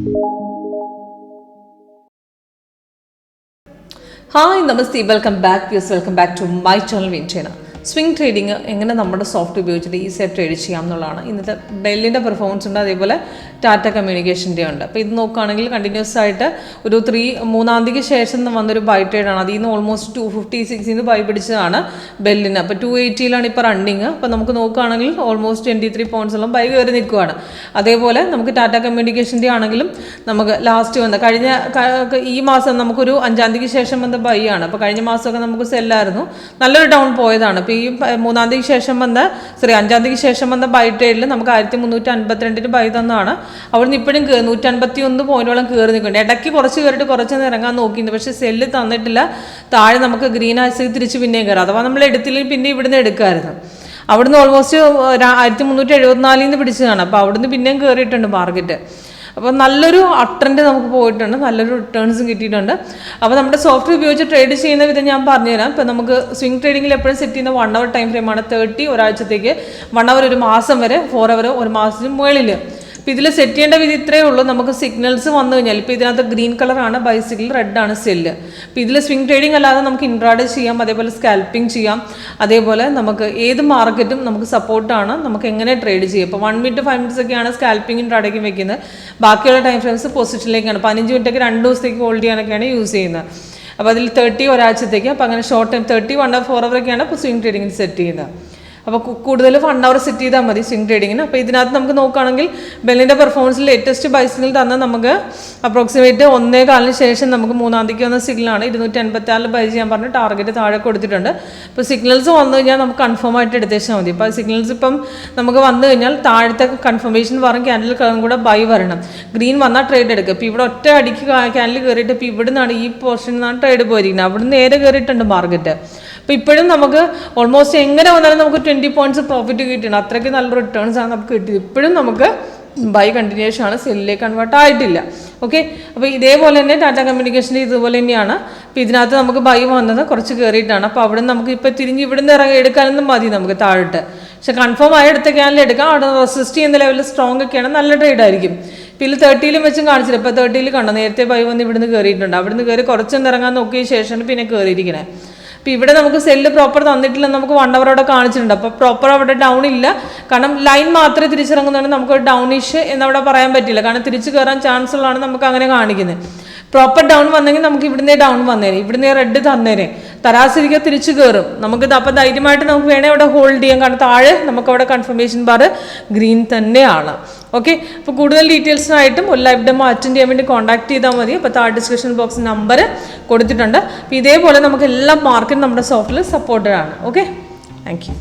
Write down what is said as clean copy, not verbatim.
Hi, Namaste, welcome back to my channel Vinchena. Swing trading എങ്ങനെ നമ്മുടെ soft ഉപയോഗിച്ചിട്ട് ഈസിയായി ട്രേഡ് ചെയ്യാം എന്നുള്ളതാണ്. ഇന്നത്തെ ബെല്ലിൻ്റെ പെർഫോമൻസ് ഉണ്ട്, അതേപോലെ ടാറ്റ കമ്മ്യൂണിക്കേഷൻ്റെ ഉണ്ട്. അപ്പോൾ ഇത് നോക്കുകയാണെങ്കിൽ കണ്ടിന്യൂസ് ആയിട്ട് ഒരു 3-ആം തീയതിക്ക് ശേഷം വന്നൊരു ബൈ ട്രേഡാണ്. അതിൽ നിന്ന് ഓൾമോസ്റ്റ് 256 ബൈ പിടിച്ചതാണ് ബെല്ലിന്. അപ്പോൾ 280 ഇപ്പോൾ റണ്ണിങ്. അപ്പോൾ നമുക്ക് നോക്കുകയാണെങ്കിൽ ഓൾമോസ്റ്റ് 23 പോയിൻറ്റ്സോളം ബൈ കയറി നിൽക്കുകയാണ്. അതേപോലെ നമുക്ക് ടാറ്റ കമ്മ്യൂണിക്കേഷൻ്റെ ആണെങ്കിലും നമുക്ക് ലാസ്റ്റ് വന്ന ഈ മാസം നമുക്കൊരു 5-ആം തീയതിക്ക് ശേഷം വന്ന ബൈ ആണ്. അപ്പോൾ കഴിഞ്ഞ മാസമൊക്കെ നമുക്ക് സെല്ലായിരുന്നു, നല്ലൊരു ഡൗൺ പോയതാണ്. അപ്പോൾ ഈ 3-ആം തീയതിക്ക് ശേഷം 5-ആം തീയതിക്ക് ശേഷം വന്ന ബൈ ട്രേഡിൽ നമുക്ക് 1352 ബൈ തന്നാണ്. അവിടുന്ന് ഇപ്പോഴും 151 പോയിന്റോളം കയറി നിൽക്കുന്നുണ്ട്. ഇടയ്ക്ക് കുറച്ച് കയറിയിട്ട് കുറച്ചൊന്ന് ഇറങ്ങാൻ നോക്കിയിരുന്നു, പക്ഷേ സെല്ല് തന്നിട്ടില്ല. താഴെ നമുക്ക് ഗ്രീൻ ആഴ്ച തിരിച്ച് പിന്നെയും കയറാം. അഥവാ നമ്മൾ എടുത്തില്ലെങ്കിൽ പിന്നെ ഇവിടുന്ന് എടുക്കാമായിരുന്നു. അവിടുന്ന് ഓൾമോസ്റ്റ് 1374 പിടിച്ചതാണ്. അപ്പോൾ അവിടുന്ന് പിന്നെയും കയറിയിട്ടുണ്ട് മാർക്കറ്റ്. അപ്പോൾ നല്ലൊരു അപ്ട്രെൻഡ് നമുക്ക് പോയിട്ടുണ്ട്, നല്ലൊരു റിട്ടേൺസും കിട്ടിയിട്ടുണ്ട്. അപ്പോൾ നമ്മുടെ സോഫ്റ്റ്വെയർ ഉപയോഗിച്ച് ട്രേഡ് ചെയ്യുന്ന വിധം ഞാൻ പറഞ്ഞുതരാം. ഇപ്പോൾ നമുക്ക് സ്വിംഗ് ട്രേഡിങ്ങിൽ എപ്പോഴും സെറ്റ് ചെയ്യുന്ന 1 hour ടൈം ഫ്രെയിമാണ്. 30 ഒരാഴ്ചത്തേക്ക്, 1 hour ഒരു മാസം വരെ, 4 hour ഒരു മാസത്തിന് മുകളിൽ. അപ്പോൾ ഇതിൽ സെറ്റ് ചെയ്യേണ്ട വിധം ഇത്രയേ ഉള്ളൂ. നമുക്ക് സിഗ്നൽസ് വന്നു കഴിഞ്ഞാൽ ഇപ്പോൾ ഇതിനകത്ത് ഗ്രീൻ കളറാണ് ബൈ സിഗ്നൽ, റെഡാണ് സെല്ല്. അപ്പോൾ ഇതിൽ സ്വിംഗ് ട്രേഡിംഗ് അല്ലാതെ നമുക്ക് ഇൻട്രാഡേ ചെയ്യാം, അതേപോലെ സ്കാൽപ്പിംഗ് ചെയ്യാം. അതേപോലെ നമുക്ക് ഏത് മാർക്കറ്റും നമുക്ക് സപ്പോർട്ടാണ്, നമുക്ക് എങ്ങനെ ട്രേഡ് ചെയ്യാം. ഇപ്പോൾ 1 minute 5 minutes ഒക്കെയാണ് സ്കാൽപ്പിംഗ് ഇൻട്രാഡേക്കും വെക്കുന്നത്. ബാക്കിയുള്ള ടൈം ഫ്രെയിംസ് പൊസിഷനിലേക്കാണ്. 15 മിനിറ്റൊക്കെ 2 ദിവസത്തേക്ക് ഹോൾഡ് ചെയ്യാനൊക്കെയാണ് യൂസ് ചെയ്യുന്നത്. അപ്പോൾ അതിൽ 30 ഒരാഴ്ചത്തേക്ക്, അപ്പോൾ അങ്ങനെ ഷോർട്ട് ടൈം 30, 1 hour, 4 hour ഒക്കെയാണ് ഇപ്പോൾ സ്വിംഗ് ട്രേഡിങ്ങിന് സെറ്റ് ചെയ്യുന്നത്. അപ്പോൾ കൂടുതൽ 1 hour സെറ്റ് ചെയ്താൽ മതി സ്വിംഗ് ട്രേഡിങ്ങിന്. അപ്പോൾ ഇതിനകത്ത് നമുക്ക് നോക്കുകയാണെങ്കിൽ ബെല്ലിൻ്റെ പെർഫോമൻസിൽ ലേറ്റസ്റ്റ് ബൈ സിഗ്നൽ തന്നാൽ നമുക്ക് അപ്രോക്സിമേറ്റ് 1.25 ശേഷം നമുക്ക് 3-ആം തീയതിക്ക് വന്ന സിഗ്നലാണ്. 286 ബൈ ചെയ്യാൻ പറഞ്ഞ് ടാർഗറ്റ് താഴെ കൊടുത്തിട്ടുണ്ട്. അപ്പോൾ സിഗ്നൽസ് വന്നു കഴിഞ്ഞാൽ നമുക്ക് കൺഫേം ആയിട്ട് എടുത്തേച്ചാൽ മതി. അപ്പോൾ സിഗ്നൽസ് ഇപ്പം നമുക്ക് വന്നു കഴിഞ്ഞാൽ താഴത്തെ കൺഫർമേഷൻ പറഞ്ഞ് ക്യാൻഡിൽ കൂടെ ബൈ വരണം. ഗ്രീൻ വന്നാൽ ട്രേഡ് എടുക്കുക. ഇപ്പോൾ ഇവിടെ ഒറ്റ അടിക്ക് ക്യാൻഡിൽ കയറിയിട്ട് ഇപ്പോൾ ഇവിടെ നിന്നാണ്, ഈ പോർഷനിൽ നിന്നാണ് ട്രേഡ് പോയിരിക്കുന്നത്. അവിടെ നിന്ന് നേരെ കയറിയിട്ടുണ്ട് മാർക്കറ്റ്. അപ്പോൾ ഇപ്പോഴും നമുക്ക് ഓൾമോസ്റ്റ് എങ്ങനെ വന്നാലും നമുക്ക് 20 പോയിൻറ്റ്സ് പ്രോഫിറ്റ് കിട്ടിയിട്ടുണ്ട്. അത്രയ്ക്ക് നല്ല റിട്ടേൺസ് ആണ് നമുക്ക് കിട്ടിയത്. ഇപ്പോഴും നമുക്ക് ബൈ കണ്ടിന്യൂഷൻ ആണ്, സെല്ലിലേക്ക് കൺവേർട്ട് ആയിട്ടില്ല. ഓക്കെ, അപ്പോൾ ഇതേപോലെ തന്നെ ടാറ്റ കമ്മ്യൂണിക്കേഷൻ്റെ ഇതുപോലെ തന്നെയാണ്. അപ്പോൾ ഇതിനകത്ത് നമുക്ക് ബൈ വന്നത് കുറച്ച് കയറിയിട്ടാണ്. അപ്പോൾ അവിടെ നമുക്ക് ഇപ്പോൾ തിരിഞ്ഞ് ഇവിടുന്ന് എടുക്കാനൊന്നും മതി നമുക്ക് താഴോട്ട്. പക്ഷെ കൺഫേം ആയി എടുത്ത ക്യാനിൽ എടുക്കാം. അവിടെ റെസിസ്റ്റ് ചെയ്യുന്ന ലെവലിൽ സ്ട്രോങ് ഒക്കെയാണ്, നല്ല ട്രേഡ് ആയിരിക്കും. ഇപ്പോൾ ഇതിൽ 30 വെച്ചും കാണിച്ചില്ല. ഇപ്പോൾ 30 കണ്ടോ, നേരത്തെ ബൈ വന്ന് ഇവിടുന്ന് കയറിയിട്ടുണ്ട്. അവിടുന്ന് കയറി കുറച്ചൊന്ന് ഇറങ്ങാൻ നോക്കിയ ശേഷമാണ് പിന്നെ കയറിയിരിക്കണേ. അപ്പോൾ ഇവിടെ നമുക്ക് സെല്ല് പ്രോപ്പർ തന്നിട്ടില്ല, നമുക്ക് 1 hour അവിടെ കാണിച്ചിട്ടുണ്ട്. അപ്പോൾ പ്രോപ്പർ അവിടെ ഡൗൺ ഇല്ല, കാരണം ലൈൻ മാത്രമേ തിരിച്ചിറങ്ങുന്നതാണ്. നമുക്ക് ഡൗണിഷ് എന്നവിടെ പറയാൻ പറ്റില്ല, കാരണം തിരിച്ച് കയറാൻ ചാൻസ് ഉള്ളതാണ് നമുക്ക് അങ്ങനെ കാണിക്കുന്നത്. പ്രോപ്പർ ഡൗൺ വന്നെങ്കിൽ നമുക്ക് ഇവിടുന്നേ ഡൗൺ വന്നേനെ, ഇവിടുന്നേ റെഡ് തന്നേനെ, തരാസിരിക്കുക തിരിച്ചു കയറും നമുക്കിത്. അപ്പോൾ ധൈര്യമായിട്ട് നമുക്ക് വേണേൽ അവിടെ ഹോൾഡ് ചെയ്യാം, കാരണം താഴെ നമുക്ക് അവിടെ കൺഫർമേഷൻ ബാർ ഗ്രീൻ തന്നെയാണ്. ഓക്കെ, അപ്പോൾ കൂടുതൽ ഡീറ്റെയിൽസിനായിട്ടും ഒരു ലൈവ് ഡെമോ അറ്റൻഡ് ചെയ്യാൻ വേണ്ടി കോൺടാക്ട് ചെയ്താൽ മതി. അപ്പോൾ താഴെ ഡിസ്ക്രിപ്ഷൻ ബോക്സ് നമ്പർ കൊടുത്തിട്ടുണ്ട്. അപ്പോൾ ഇതേപോലെ നമുക്ക് എല്ലാ മാർക്കറ്റും നമ്മുടെ സോഫ്റ്റ്വെയർ സപ്പോർട്ടഡ് ആണ്. Okay, thank you.